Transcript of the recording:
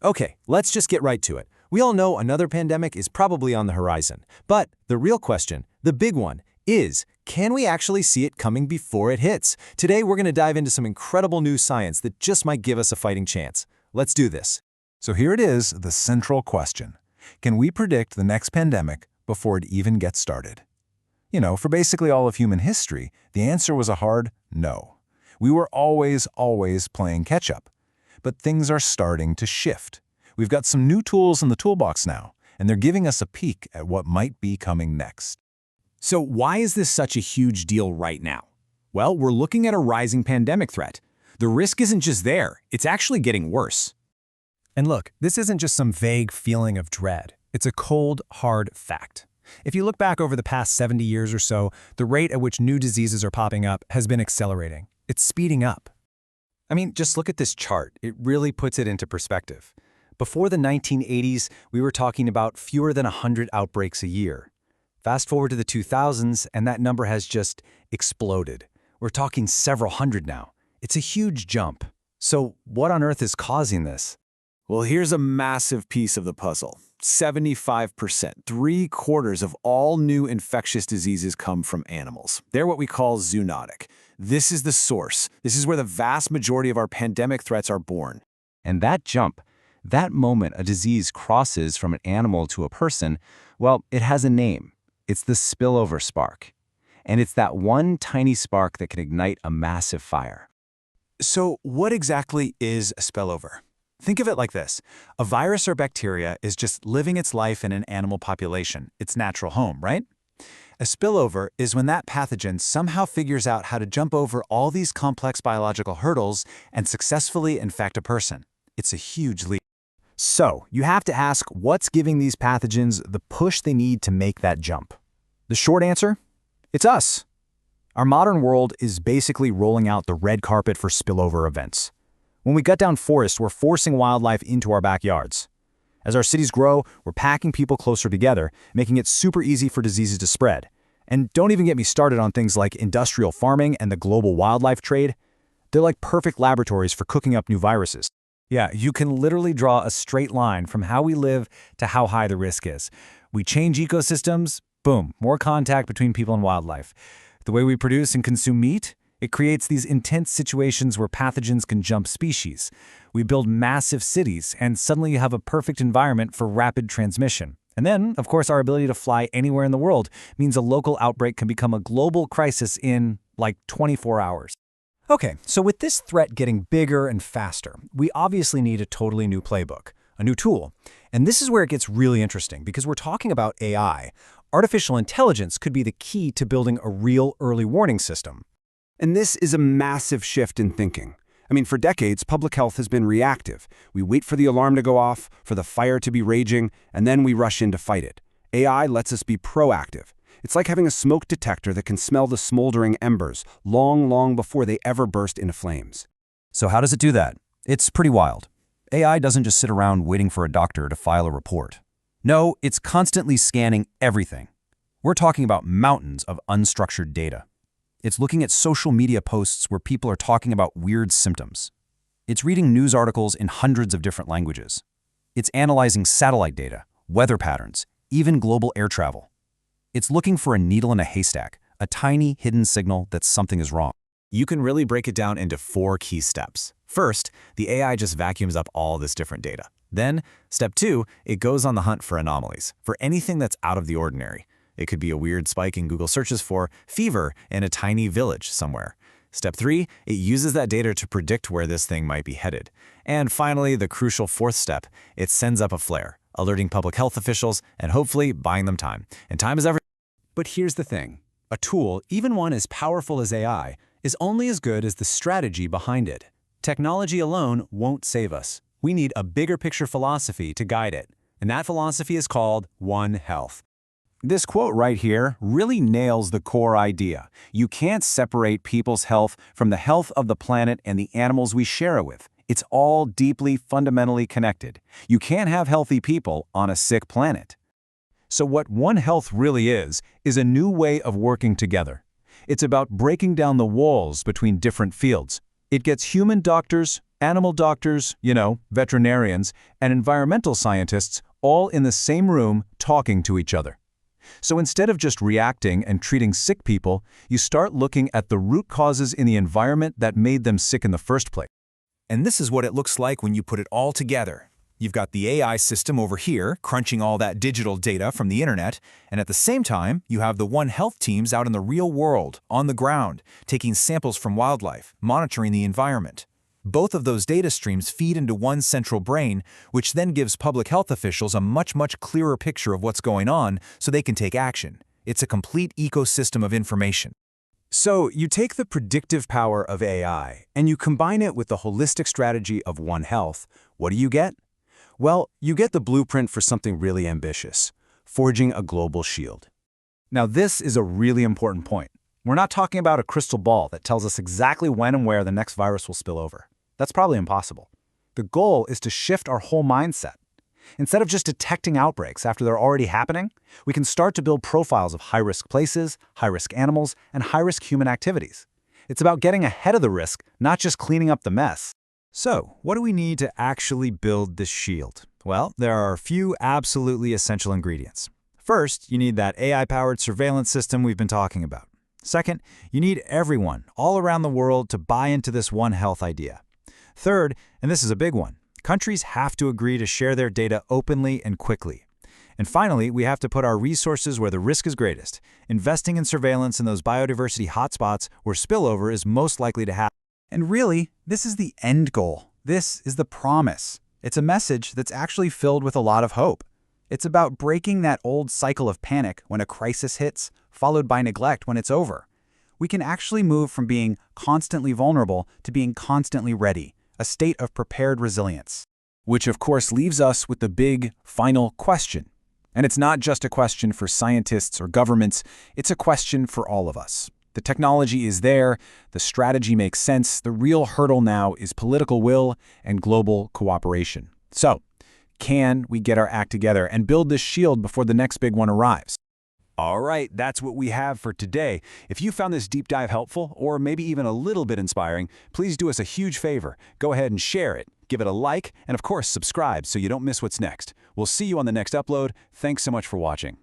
Okay, let's just get right to it. We all know another pandemic is probably on the horizon. But the real question, the big one, is can we actually see it coming before it hits? Today, we're going to dive into some incredible new science that just might give us a fighting chance. Let's do this. So here it is, the central question. Can we predict the next pandemic before it even gets started? For basically all of human history, the answer was a hard no. We were always playing catch-up. But things are starting to shift. We've got some new tools in the toolbox now, and they're giving us a peek at what might be coming next. So why is this such a huge deal right now? Well, we're looking at a rising pandemic threat. The risk isn't just there, it's actually getting worse. And look, this isn't just some vague feeling of dread. It's a cold, hard fact. If you look back over the past 70 years or so, the rate at which new diseases are popping up has been accelerating. It's speeding up. I mean, just look at this chart. It really puts it into perspective. Before the 1980s, we were talking about fewer than 100 outbreaks a year. Fast forward to the 2000s, and that number has just exploded. We're talking several hundred now. It's a huge jump. So what on earth is causing this? Well, here's a massive piece of the puzzle. 75%, 3/4 of all new infectious diseases come from animals. They're what we call zoonotic. This is the source. This is where the vast majority of our pandemic threats are born. And that jump, that moment a disease crosses from an animal to a person, well, it has a name. It's the spillover spark. And it's that one tiny spark that can ignite a massive fire. So what exactly is a spillover? Think of it like this. A virus or bacteria is just living its life in an animal population, its natural home, right? A spillover is when that pathogen somehow figures out how to jump over all these complex biological hurdles and successfully infect a person. It's a huge leap. So, you have to ask what's giving these pathogens the push they need to make that jump. The short answer? It's us. Our modern world is basically rolling out the red carpet for spillover events. When we cut down forests, we're forcing wildlife into our backyards. As our cities grow, we're packing people closer together, making it super easy for diseases to spread. And don't even get me started on things like industrial farming and the global wildlife trade. They're like perfect laboratories for cooking up new viruses. Yeah, you can literally draw a straight line from how we live to how high the risk is. We change ecosystems, boom, more contact between people and wildlife. The way we produce and consume meat, it creates these intense situations where pathogens can jump species. We build massive cities, and suddenly you have a perfect environment for rapid transmission. And then, of course, our ability to fly anywhere in the world means a local outbreak can become a global crisis in, like, 24 hours. Okay, so with this threat getting bigger and faster, we obviously need a totally new playbook, a new tool. And this is where it gets really interesting, because we're talking about AI. Artificial intelligence could be the key to building a real early warning system. And this is a massive shift in thinking. I mean, for decades, public health has been reactive. We wait for the alarm to go off, for the fire to be raging, and then we rush in to fight it. AI lets us be proactive. It's like having a smoke detector that can smell the smoldering embers long before they ever burst into flames. So how does it do that? It's pretty wild. AI doesn't just sit around waiting for a doctor to file a report. No, it's constantly scanning everything. We're talking about mountains of unstructured data. It's looking at social media posts where people are talking about weird symptoms. It's reading news articles in hundreds of different languages. It's analyzing satellite data, weather patterns, even global air travel. It's looking for a needle in a haystack, a tiny hidden signal that something is wrong. You can really break it down into 4 key steps. First, the AI just vacuums up all this different data. Then, step 2, it goes on the hunt for anomalies, for anything that's out of the ordinary. It could be a weird spike in Google searches for fever in a tiny village somewhere. Step 3, it uses that data to predict where this thing might be headed. And finally, the crucial 4th step, it sends up a flare, alerting public health officials and hopefully buying them time. And time is everything. But here's the thing. A tool, even one as powerful as AI, is only as good as the strategy behind it. Technology alone won't save us. We need a bigger picture philosophy to guide it. And that philosophy is called One Health. This quote right here really nails the core idea. You can't separate people's health from the health of the planet and the animals we share it with. It's all deeply, fundamentally connected. You can't have healthy people on a sick planet. So what One Health really is a new way of working together. It's about breaking down the walls between different fields. It gets human doctors Animal doctors, veterinarians, and environmental scientists all in the same room talking to each other. So instead of just reacting and treating sick people, you start looking at the root causes in the environment that made them sick in the first place. And this is what it looks like when you put it all together. You've got the AI system over here, crunching all that digital data from the internet, and at the same time, you have the One Health teams out in the real world, on the ground, taking samples from wildlife, monitoring the environment. Both of those data streams feed into one central brain, which then gives public health officials a much clearer picture of what's going on so they can take action. It's a complete ecosystem of information. So you take the predictive power of AI and you combine it with the holistic strategy of One Health. What do you get? Well, you get the blueprint for something really ambitious, forging a global shield. Now, this is a really important point. We're not talking about a crystal ball that tells us exactly when and where the next virus will spill over. That's probably impossible. The goal is to shift our whole mindset. Instead of just detecting outbreaks after they're already happening, we can start to build profiles of high-risk places, high-risk animals, and high-risk human activities. It's about getting ahead of the risk, not just cleaning up the mess. So, what do we need to actually build this shield? Well, there are a few absolutely essential ingredients. First, you need that AI-powered surveillance system we've been talking about. Second, you need everyone all around the world to buy into this One Health idea. Third, and this is a big one, countries have to agree to share their data openly and quickly. And finally, we have to put our resources where the risk is greatest, investing in surveillance in those biodiversity hotspots where spillover is most likely to happen. And really, this is the end goal. This is the promise. It's a message that's actually filled with a lot of hope. It's about breaking that old cycle of panic when a crisis hits, followed by neglect when it's over. We can actually move from being constantly vulnerable to being constantly ready, a state of prepared resilience. Which of course leaves us with the big, final question. And it's not just a question for scientists or governments, it's a question for all of us. The technology is there, the strategy makes sense, the real hurdle now is political will and global cooperation. So, can we get our act together and build this shield before the next big one arrives? All right, that's what we have for today. If you found this deep dive helpful, or maybe even a little bit inspiring, please do us a huge favor. Go ahead and share it, give it a like, and of course subscribe so you don't miss what's next. We'll see you on the next upload. Thanks so much for watching.